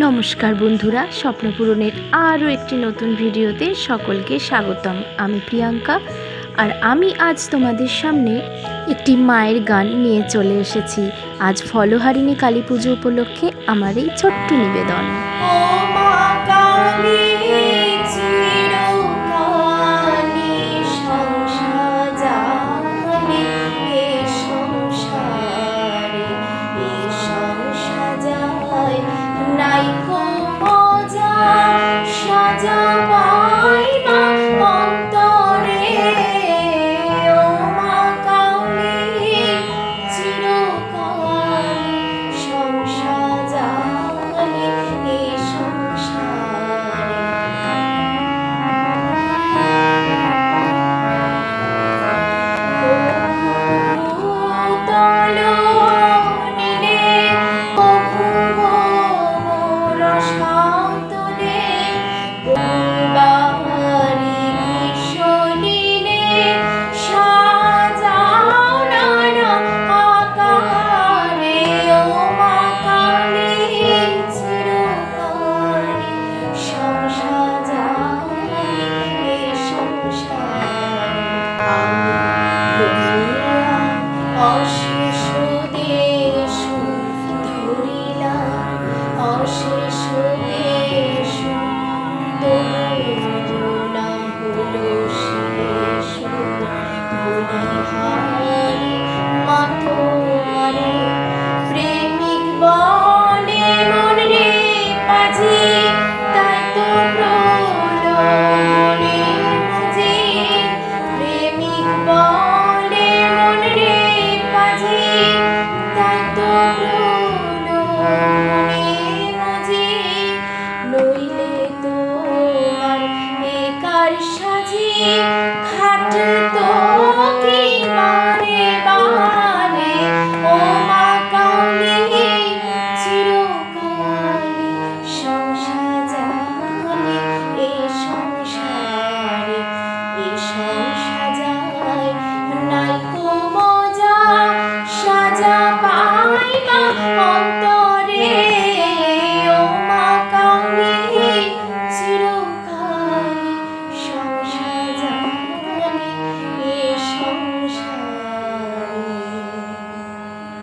নমস্কার বন্ধুরা, স্বপ্নপূরণের আরও একটি নতুন ভিডিওতে সকলকে স্বাগতম। আমি প্রিয়াঙ্কা, আর আমি আজ তোমাদের সামনে একটি মায়ের গান নিয়ে চলে এসেছি। আজ ফলহারিণী কালী পুজো উপলক্ষে আমার এই ছোট্ট নিবেদন। ও মা কালী